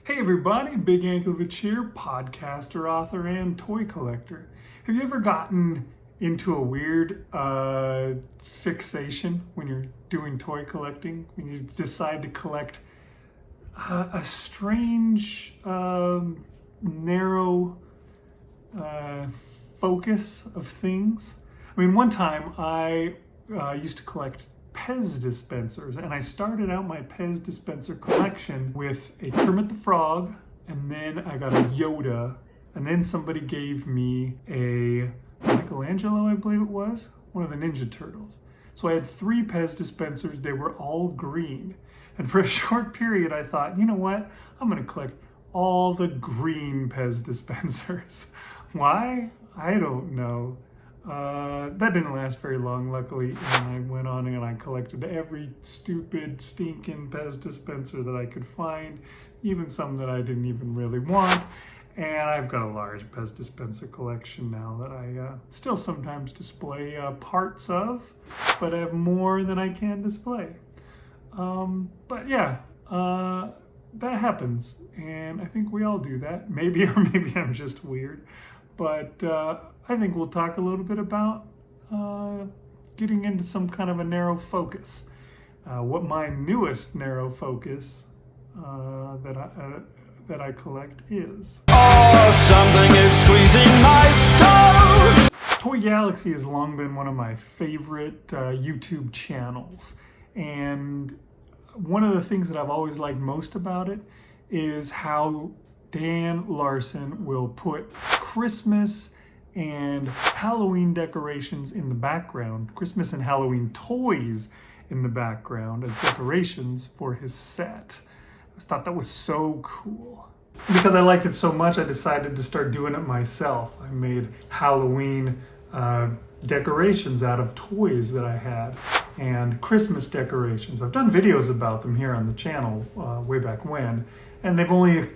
Hey everybody, Big Anklevich here, podcaster, author, and toy collector. Have you ever gotten into a weird fixation when you're doing toy collecting? When you decide to collect a strange, narrow focus of things? I mean, one time I used to collect Pez dispensers, and I started out my Pez dispenser collection with a Kermit the Frog, and then I got a Yoda, and then somebody gave me a Michelangelo, I believe it was, one of the Ninja Turtles. So I had 3 Pez dispensers. They were all green, and for a short period I thought, you know what, I'm gonna collect all the green Pez dispensers. Why? I don't know. That didn't last very long, luckily, and I went on and I collected every stupid, stinking Pez dispenser that I could find, even some that I didn't even really want, and I've got a large Pez dispenser collection now that I still sometimes display parts of, but I have more than I can display. But yeah, that happens, and I think we all do that. Maybe, or maybe I'm just weird, but I think we'll talk a little bit about getting into some kind of a narrow focus. What my newest narrow focus that I collect is. Oh, something is squeezing my skull! Toy Galaxy has long been one of my favorite YouTube channels, and one of the things that I've always liked most about it is how Dan Larson will put Christmas and Halloween decorations in the background, Christmas and Halloween toys in the background as decorations for his set. I just thought that was so cool. Because I liked it so much, I decided to start doing it myself. I made Halloween decorations out of toys that I had, and Christmas decorations. I've done videos about them here on the channel way back when, and they've only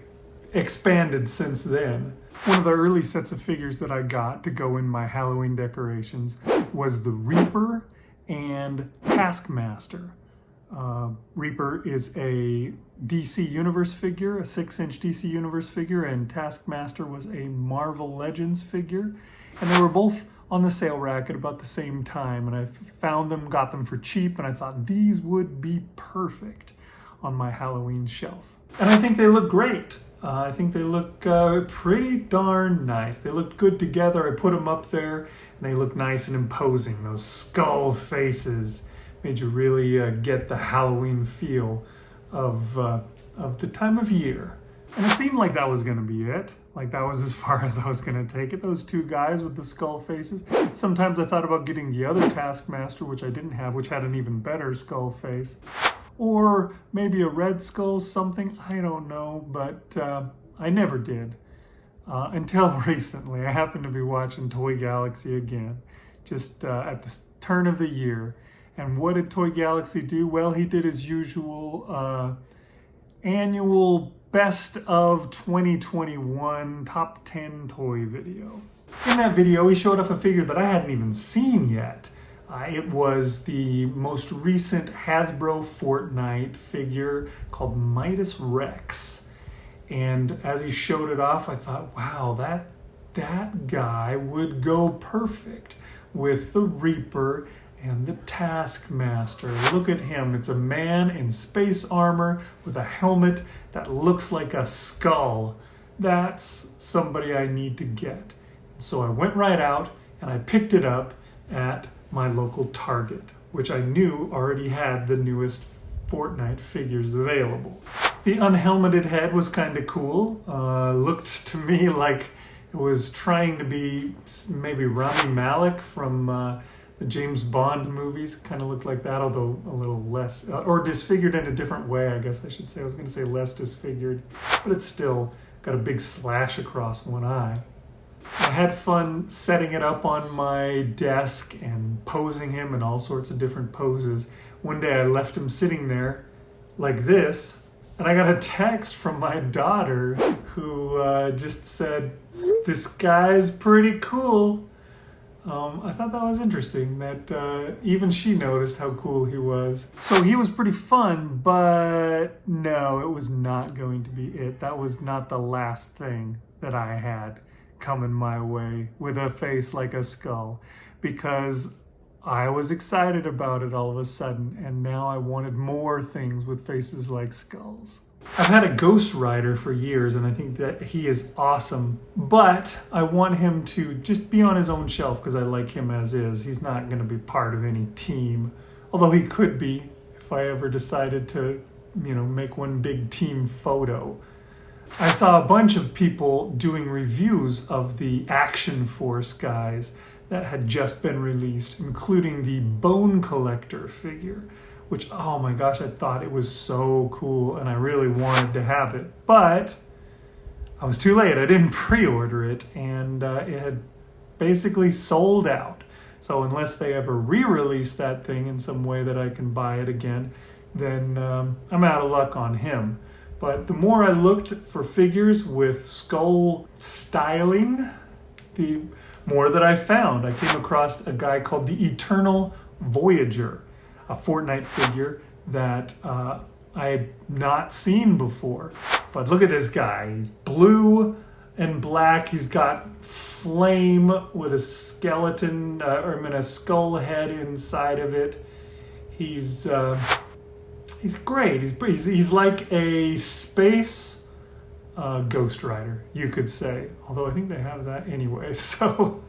expanded since then. One of the early sets of figures that I got to go in my Halloween decorations was the Reaper and Taskmaster. Reaper is a DC Universe figure, a 6-inch DC Universe figure, and Taskmaster was a Marvel Legends figure. And they were both on the sale rack at about the same time, and I found them, got them for cheap, and I thought these would be perfect on my Halloween shelf. And I think they look great. I think they look pretty darn nice. They looked good together. I put them up there, and they look nice and imposing. Those skull faces made you really get the Halloween feel of the time of year. And it seemed like that was going to be it. Like that was as far as I was going to take it. Those 2 guys with the skull faces. Sometimes I thought about getting the other Taskmaster, which I didn't have, which had an even better skull face. Or maybe a Red Skull something, I don't know, but I never did. Until recently, I happened to be watching Toy Galaxy again, just at the turn of the year. And what did Toy Galaxy do? Well, he did his usual annual Best of 2021 Top 10 Toy video. In that video, he showed off a figure that I hadn't even seen yet. It was the most recent Hasbro Fortnite figure called Midas Rex. And as he showed it off, I thought, wow, that guy would go perfect with the Reaper and the Taskmaster. Look at him. It's a man in space armor with a helmet that looks like a skull. That's somebody I need to get. So I went right out and I picked it up at my local Target, which I knew already had the newest Fortnite figures available. The unhelmeted head was kind of cool. Looked to me like it was trying to be maybe Rami Malek from the James Bond movies. Kind of looked like that, although a little less, or disfigured in a different way, I guess I should say. I was going to say less disfigured, but it's still got a big slash across one eye. I had fun setting it up on my desk and posing him in all sorts of different poses. One day I left him sitting there like this, and I got a text from my daughter who just said, "This guy's pretty cool." I thought that was interesting that even she noticed how cool he was. So he was pretty fun, but no, it was not going to be it. That was not the last thing that I had coming my way with a face like a skull, because I was excited about it all of a sudden, and now I wanted more things with faces like skulls. I've had a Ghost Rider for years, and I think that he is awesome, but I want him to just be on his own shelf because I like him as is. He's not going to be part of any team, although he could be if I ever decided to, make one big team photo. I saw a bunch of people doing reviews of the Action Force guys that had just been released, including the Bone Collector figure, which, oh my gosh, I thought it was so cool and I really wanted to have it. But I was too late. I didn't pre-order it, and it had basically sold out. So unless they ever re-release that thing in some way that I can buy it again, then I'm out of luck on him. But the more I looked for figures with skull styling, the more that I found. I came across a guy called the Eternal Voyager, a Fortnite figure that I had not seen before. But look at this guy. He's blue and black. He's got flame with a skeleton, a skull head inside of it. He's great. He's like a space Ghost Rider, you could say. Although I think they have that anyway, so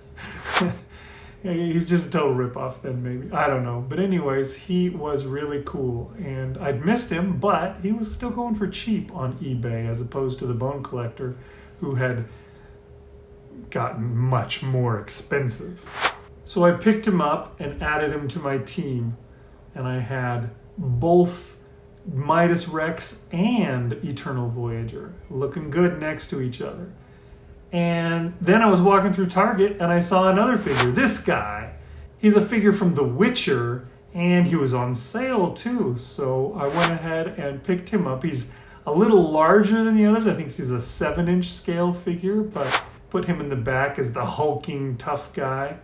he's just a total ripoff then, maybe. I don't know. But anyways, he was really cool, and I'd missed him, but he was still going for cheap on eBay as opposed to the Bone Collector, who had gotten much more expensive. So I picked him up and added him to my team, and I had both Midas Rex and Eternal Voyager looking good next to each other. And then I was walking through Target and I saw another figure. This guy, he's a figure from The Witcher, and he was on sale too. So I went ahead and picked him up. He's a little larger than the others. I think he's a 7-inch scale figure, but put him in the back as the hulking tough guy.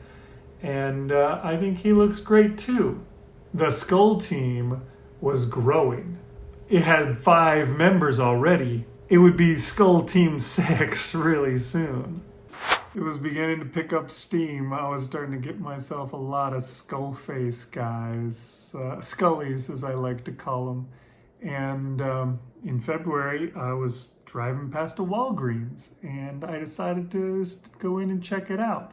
And I think he looks great too. The Skull team was growing. It had 5 members already. It would be Skull Team 6 really soon. It was beginning to pick up steam. I was starting to get myself a lot of skull face guys, skullies as I like to call them. And in February, I was driving past a Walgreens, and I decided to go in and check it out.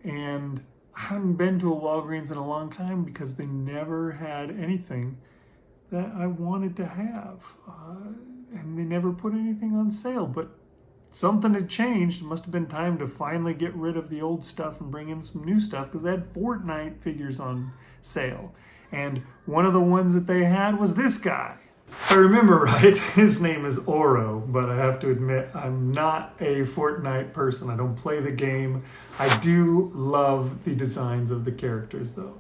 And I hadn't been to a Walgreens in a long time because they never had anything that I wanted to have. And they never put anything on sale, but something had changed. It must have been time to finally get rid of the old stuff and bring in some new stuff, because they had Fortnite figures on sale. And one of the ones that they had was this guy. If I remember right, his name is Oro, but I have to admit I'm not a Fortnite person. I don't play the game. I do love the designs of the characters though.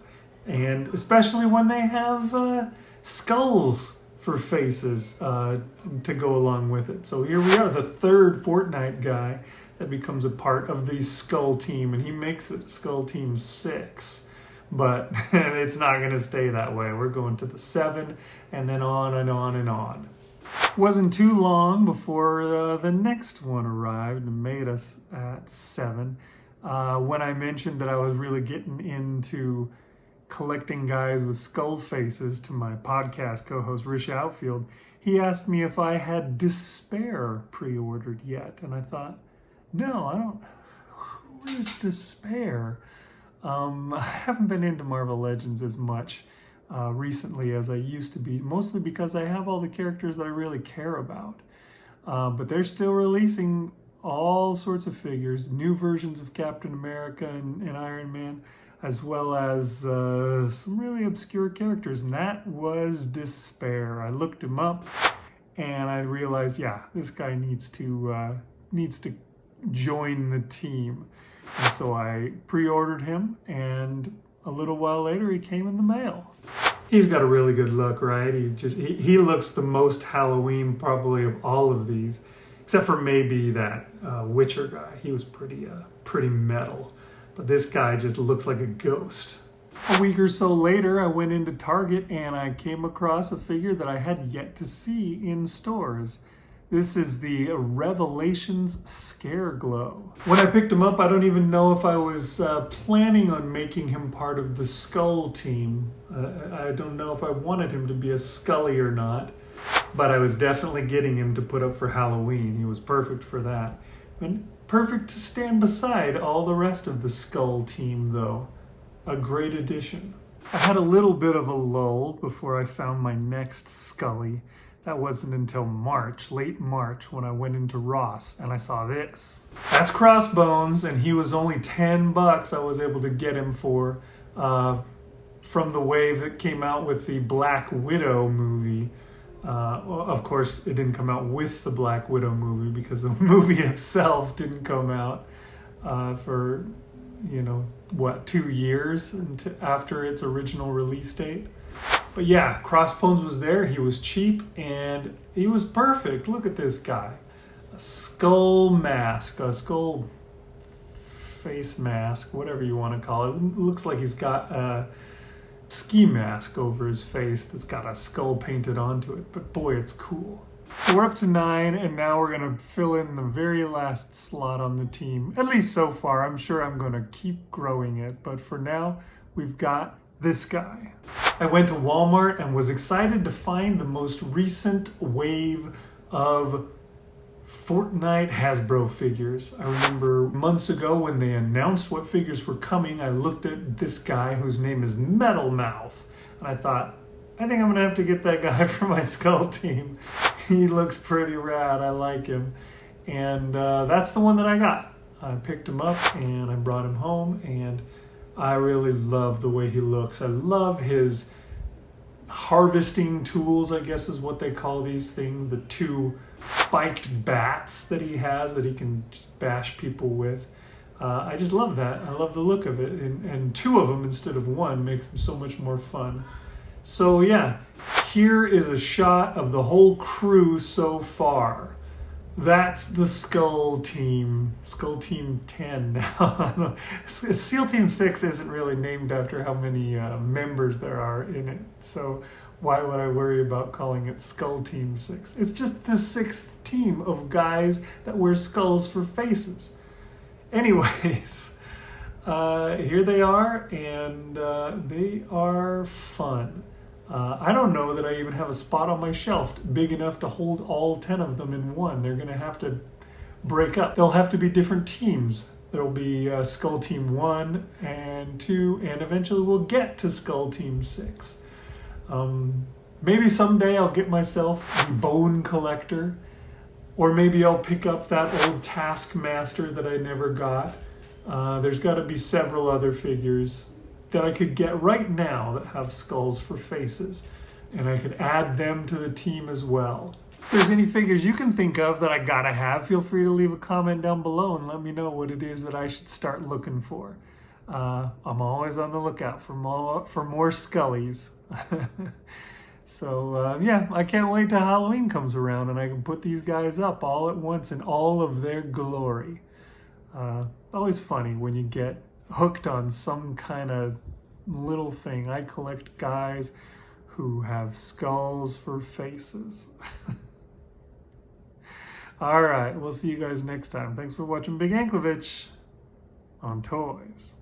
And especially when they have skulls for faces to go along with it. So here we are, the 3rd Fortnite guy that becomes a part of the Skull team, and he makes it Skull Team 6. But it's not going to stay that way. We're going to the 7, and then on and on and on. Wasn't too long before the next one arrived and made us at 7. When I mentioned that I was really getting into collecting guys with skull faces to my podcast co-host Rish Outfield, he asked me if I had Despair pre-ordered yet, and I thought, no, I don't. Who is Despair? I haven't been into Marvel Legends as much recently as I used to be, mostly because I have all the characters that I really care about. But they're still releasing all sorts of figures, new versions of Captain America and Iron Man, as well as some really obscure characters, and that was Despair. I looked him up, and I realized, yeah, this guy needs to join the team. And so I pre-ordered him, and a little while later he came in the mail. He's got a really good look, right? He looks the most Halloween probably of all of these, except for maybe that Witcher guy. He was pretty metal. but this guy just looks like a ghost. A week or so later, I went into Target and I came across a figure that I had yet to see in stores. This is the Revelations Scare Glow. When I picked him up, I don't even know if I was planning on making him part of the Skull team. I don't know if I wanted him to be a Skully or not, but I was definitely getting him to put up for Halloween. He was perfect for that. And perfect to stand beside all the rest of the Skull team, though. A great addition. I had a little bit of a lull before I found my next Skully. That wasn't until March, late March, when I went into Ross and I saw this. That's Crossbones, and he was only $10 I was able to get him for from the wave that came out with the Black Widow movie. Well, of course, it didn't come out with the Black Widow movie because the movie itself didn't come out for, 2 years after its original release date. But yeah, Crossbones was there. He was cheap and he was perfect. Look at this guy. A skull mask, a skull face mask, whatever you want to call it. It looks like he's got a ski mask over his face that's got a skull painted onto it. But boy, it's cool. So we're up to 9, and now we're going to fill in the very last slot on the team. At least so far. I'm sure I'm going to keep growing it. But for now, we've got this guy. I went to Walmart and was excited to find the most recent wave of Fortnite Hasbro figures. I remember months ago when they announced what figures were coming, I looked at this guy whose name is Metal Mouth, and I thought, I think I'm gonna have to get that guy for my Skull team. He looks pretty rad, I like him. And that's the one that I got. I picked him up and I brought him home, and I really love the way he looks. I love his harvesting tools, I guess is what they call these things. The 2 spiked bats that he has that he can just bash people with. I just love that. I love the look of it. And 2 of them instead of 1 makes them so much more fun. So yeah, here is a shot of the whole crew so far. That's the Skull Team 10 now. SEAL Team 6 isn't really named after how many members there are in it, so why would I worry about calling it Skull Team 6? It's just the 6th team of guys that wear skulls for faces. Anyways, here they are, and they are fun. I don't know that I even have a spot on my shelf big enough to hold all 10 of them in one. They're going to have to break up. They'll have to be different teams. There'll be Skull Team 1 and 2, and eventually we'll get to Skull Team 6. Maybe someday I'll get myself a Bone Collector, or maybe I'll pick up that old Taskmaster that I never got. There's got to be several other figures that I could get right now that have skulls for faces, and I could add them to the team as well. If there's any figures you can think of that I gotta have, feel free to leave a comment down below and let me know what it is that I should start looking for. I'm always on the lookout for more Skullies. So yeah, I can't wait till Halloween comes around and I can put these guys up all at once in all of their glory. Always funny when you get hooked on some kind of little thing. I collect guys who have skulls for faces. All right, we'll see you guys next time. Thanks for watching Big Anklevich on Toys.